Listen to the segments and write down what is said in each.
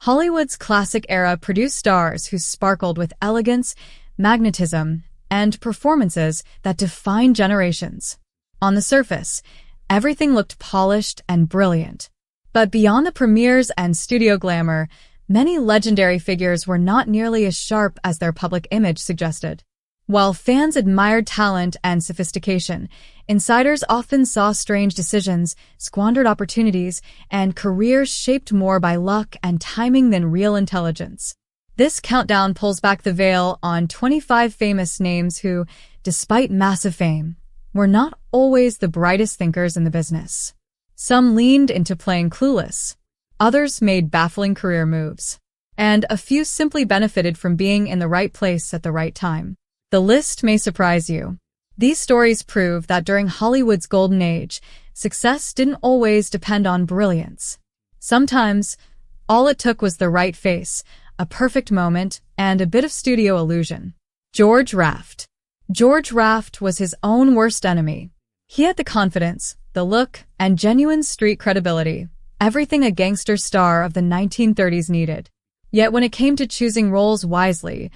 Hollywood's classic era produced stars who sparkled with elegance, magnetism, and performances that defined generations. On the surface, everything looked polished and brilliant. But beyond the premieres and studio glamour, many legendary figures were not nearly as sharp as their public image suggested. While fans admired talent and sophistication, insiders often saw strange decisions, squandered opportunities, and careers shaped more by luck and timing than real intelligence. This countdown pulls back the veil on 25 famous names who, despite massive fame, were not always the brightest thinkers in the business. Some leaned into playing clueless, others made baffling career moves, and a few simply benefited from being in the right place at the right time. The list may surprise you. These stories prove that during Hollywood's golden age, success didn't always depend on brilliance. Sometimes, all it took was the right face, a perfect moment, and a bit of studio illusion. George Raft. George Raft was his own worst enemy. He had the confidence, the look, and genuine street credibility, everything a gangster star of the 1930s needed. Yet when it came to choosing roles wisely,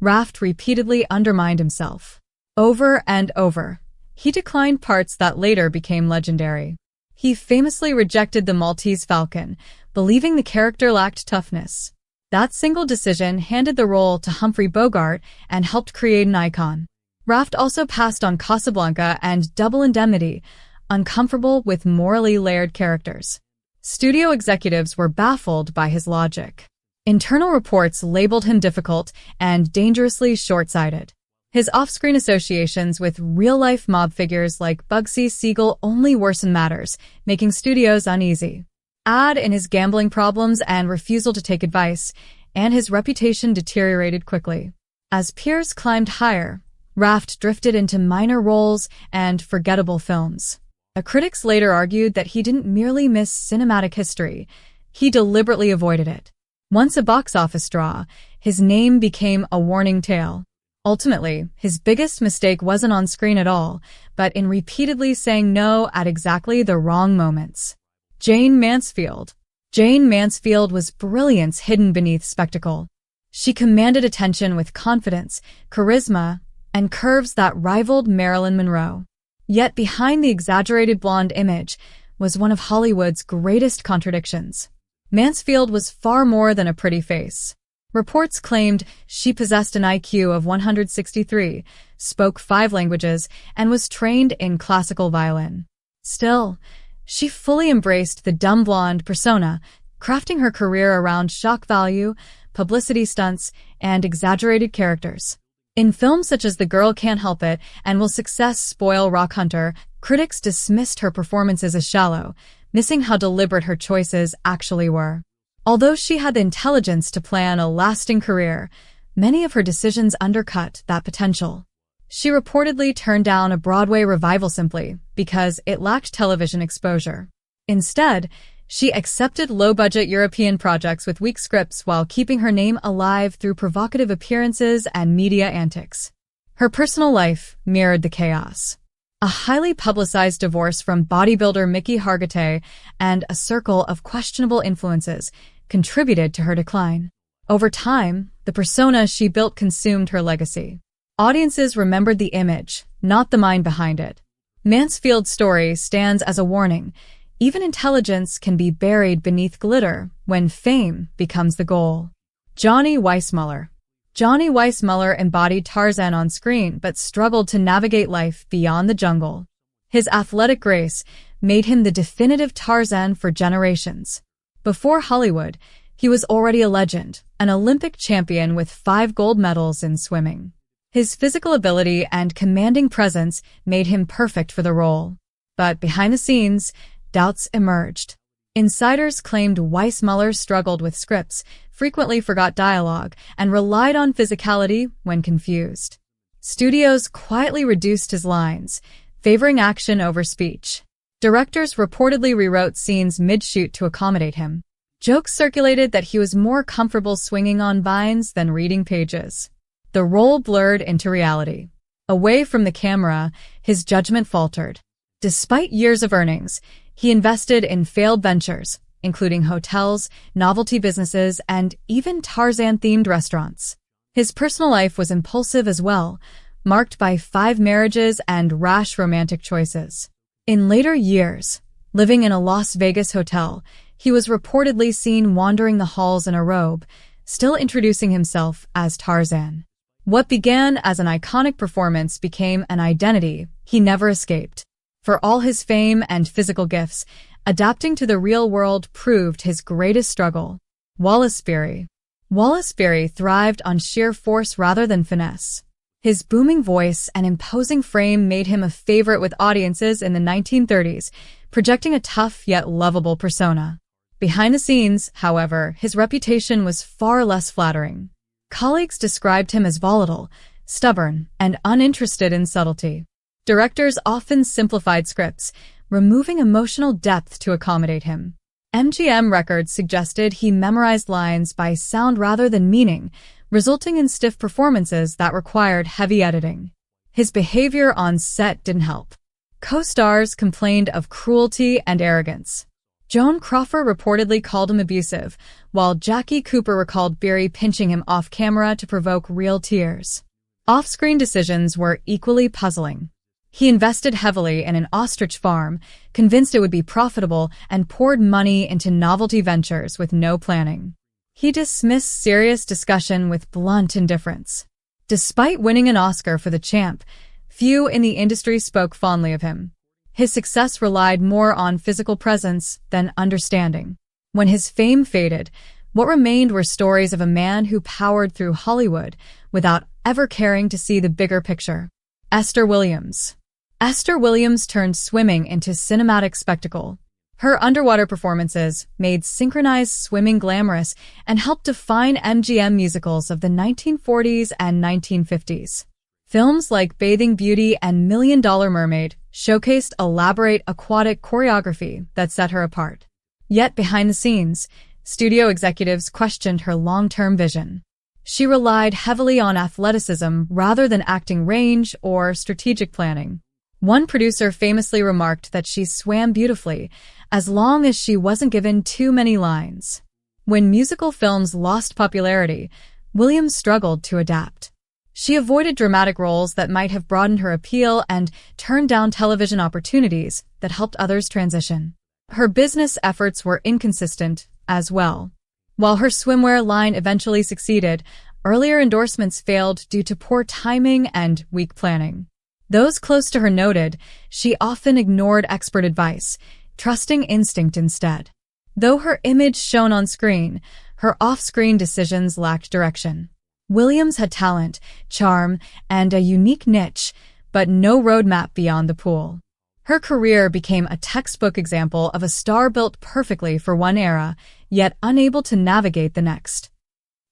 Raft repeatedly undermined himself. Over and over, he declined parts that later became legendary. He famously rejected the Maltese Falcon, believing the character lacked toughness. That single decision handed the role to Humphrey Bogart and helped create an icon. Raft also passed on Casablanca and Double Indemnity, uncomfortable with morally layered characters. Studio executives were baffled by his logic. Internal reports labeled him difficult and dangerously short-sighted. His off-screen associations with real-life mob figures like Bugsy Siegel only worsened matters, making studios uneasy. Add in his gambling problems and refusal to take advice, and his reputation deteriorated quickly. As peers climbed higher, Raft drifted into minor roles and forgettable films. Critics later argued that he didn't merely miss cinematic history, he deliberately avoided it. Once a box office draw, his name became a warning tale. Ultimately, his biggest mistake wasn't on screen at all, but in repeatedly saying no at exactly the wrong moments. Jane Mansfield. Jane Mansfield was brilliance hidden beneath spectacle. She commanded attention with confidence, charisma, and curves that rivaled Marilyn Monroe. Yet behind the exaggerated blonde image was one of Hollywood's greatest contradictions. Mansfield was far more than a pretty face. Reports claimed she possessed an IQ of 163, spoke 5 languages, and was trained in classical violin. Still, she fully embraced the dumb blonde persona, crafting her career around shock value, publicity stunts, and exaggerated characters. In films such as The Girl Can't Help It and Will Success Spoil Rock Hunter, critics dismissed her performances as shallow, missing how deliberate her choices actually were. Although she had the intelligence to plan a lasting career, many of her decisions undercut that potential. She reportedly turned down a Broadway revival simply because it lacked television exposure. Instead, she accepted low-budget European projects with weak scripts while keeping her name alive through provocative appearances and media antics. Her personal life mirrored the chaos. A highly publicized divorce from bodybuilder Mickey Hargitay and a circle of questionable influences contributed to her decline. Over time, the persona she built consumed her legacy. Audiences remembered the image, not the mind behind it. Mansfield's story stands as a warning. Even intelligence can be buried beneath glitter when fame becomes the goal. Johnny Weissmuller. Johnny Weissmuller embodied Tarzan on screen but struggled to navigate life beyond the jungle. His athletic grace made him the definitive Tarzan for generations. Before Hollywood, he was already a legend, an Olympic champion with 5 gold medals in swimming. His physical ability and commanding presence made him perfect for the role. But behind the scenes, doubts emerged. Insiders claimed Weissmuller struggled with scripts, frequently forgot dialogue, and relied on physicality when confused. Studios quietly reduced his lines, favoring action over speech. Directors reportedly rewrote scenes mid-shoot to accommodate him. Jokes circulated that he was more comfortable swinging on vines than reading pages. The role blurred into reality. Away from the camera, his judgment faltered. Despite years of earnings, he invested in failed ventures, including hotels, novelty businesses, and even Tarzan-themed restaurants. His personal life was impulsive as well, marked by 5 marriages and rash romantic choices. In later years, living in a Las Vegas hotel, he was reportedly seen wandering the halls in a robe, still introducing himself as Tarzan. What began as an iconic performance became an identity he never escaped. For all his fame and physical gifts, adapting to the real world proved his greatest struggle. Wallace Beery. Wallace Beery thrived on sheer force rather than finesse. His booming voice and imposing frame made him a favorite with audiences in the 1930s, projecting a tough yet lovable persona. Behind the scenes, however, his reputation was far less flattering. Colleagues described him as volatile, stubborn, and uninterested in subtlety. Directors often simplified scripts, removing emotional depth to accommodate him. MGM records suggested he memorized lines by sound rather than meaning, resulting in stiff performances that required heavy editing. His behavior on set didn't help. Co-stars complained of cruelty and arrogance. Joan Crawford reportedly called him abusive, while Jackie Cooper recalled Beery pinching him off-camera to provoke real tears. Off-screen decisions were equally puzzling. He invested heavily in an ostrich farm, convinced it would be profitable, and poured money into novelty ventures with no planning. He dismissed serious discussion with blunt indifference. Despite winning an Oscar for The Champ, few in the industry spoke fondly of him. His success relied more on physical presence than understanding. When his fame faded, what remained were stories of a man who powered through Hollywood without ever caring to see the bigger picture. Esther Williams. Esther Williams turned swimming into cinematic spectacle. Her underwater performances made synchronized swimming glamorous and helped define MGM musicals of the 1940s and 1950s. Films like Bathing Beauty and $1 Million Mermaid showcased elaborate aquatic choreography that set her apart. Yet behind the scenes, studio executives questioned her long-term vision. She relied heavily on athleticism rather than acting range or strategic planning. One producer famously remarked that she swam beautifully, as long as she wasn't given too many lines. When musical films lost popularity, Williams struggled to adapt. She avoided dramatic roles that might have broadened her appeal and turned down television opportunities that helped others transition. Her business efforts were inconsistent as well. While her swimwear line eventually succeeded, earlier endorsements failed due to poor timing and weak planning. Those close to her noted she often ignored expert advice, trusting instinct instead. Though her image shone on screen, her off-screen decisions lacked direction. Williams had talent, charm, and a unique niche, but no roadmap beyond the pool. Her career became a textbook example of a star built perfectly for one era, yet unable to navigate the next.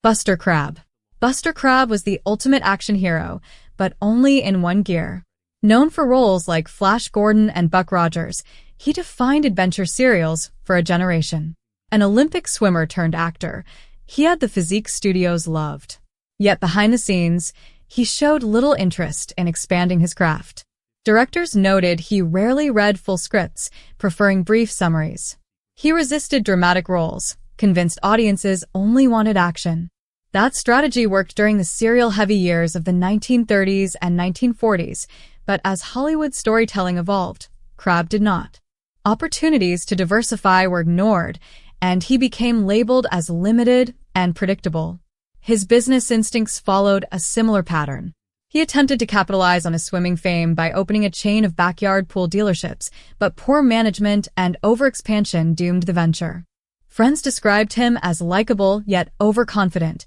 Buster Crabbe. Buster Crabbe was the ultimate action hero, but only in one gear. Known for roles like Flash Gordon and Buck Rogers, he defined adventure serials for a generation. An Olympic swimmer turned actor, he had the physique studios loved. Yet behind the scenes, he showed little interest in expanding his craft. Directors noted he rarely read full scripts, preferring brief summaries. He resisted dramatic roles, convinced audiences only wanted action. That strategy worked during the serial-heavy years of the 1930s and 1940s, but as Hollywood storytelling evolved, Crabbe did not. Opportunities to diversify were ignored, and he became labeled as limited and predictable. His business instincts followed a similar pattern. He attempted to capitalize on his swimming fame by opening a chain of backyard pool dealerships, but poor management and overexpansion doomed the venture. Friends described him as likable yet overconfident,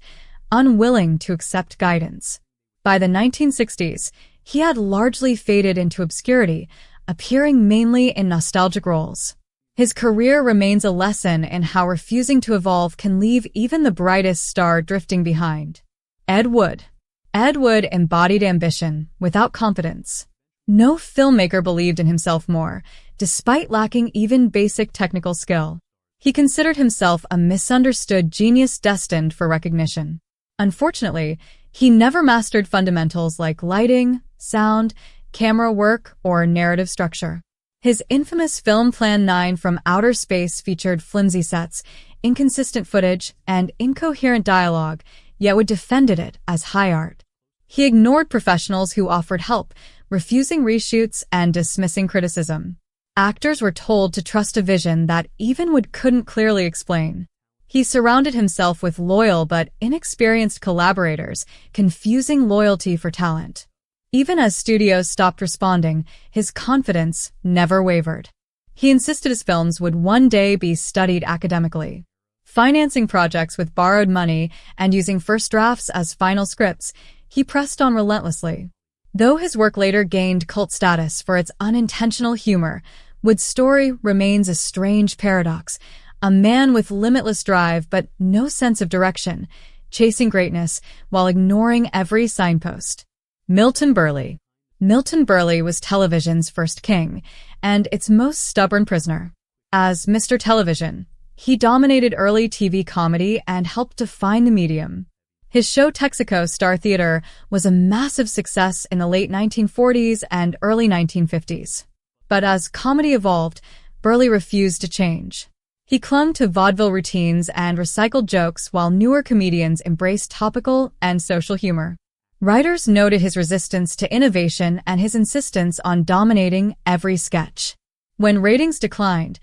unwilling to accept guidance. By the 1960s, he had largely faded into obscurity, appearing mainly in nostalgic roles. His career remains a lesson in how refusing to evolve can leave even the brightest star drifting behind. Ed Wood. Ed Wood embodied ambition without confidence. No filmmaker believed in himself more, despite lacking even basic technical skill. He considered himself a misunderstood genius destined for recognition. Unfortunately, he never mastered fundamentals like lighting, sound, camera work, or narrative structure. His infamous film Plan 9 from Outer Space featured flimsy sets, inconsistent footage, and incoherent dialogue, yet would defended it as high art. He ignored professionals who offered help, refusing reshoots and dismissing criticism. Actors were told to trust a vision that even Wood couldn't clearly explain. He surrounded himself with loyal but inexperienced collaborators, confusing loyalty for talent. Even as studios stopped responding, his confidence never wavered. He insisted his films would one day be studied academically. Financing projects with borrowed money and using first drafts as final scripts, he pressed on relentlessly. Though his work later gained cult status for its unintentional humor, Wood's story remains a strange paradox. A man with limitless drive but no sense of direction, chasing greatness while ignoring every signpost. Milton Berle. Milton Berle was television's first king, and its most stubborn prisoner. As Mr. Television, he dominated early TV comedy and helped define the medium. His show Texaco Star Theater was a massive success in the late 1940s and early 1950s. But as comedy evolved, Berle refused to change. He clung to vaudeville routines and recycled jokes while newer comedians embraced topical and social humor. Writers noted his resistance to innovation and his insistence on dominating every sketch. When ratings declined,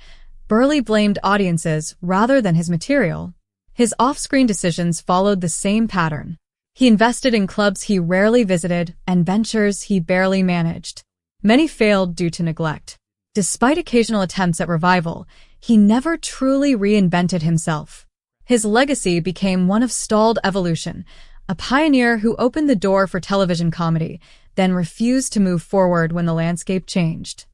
Berle blamed audiences rather than his material. His off-screen decisions followed the same pattern. He invested in clubs he rarely visited and ventures he barely managed. Many failed due to neglect. Despite occasional attempts at revival, he never truly reinvented himself. His legacy became one of stalled evolution, a pioneer who opened the door for television comedy, then refused to move forward when the landscape changed.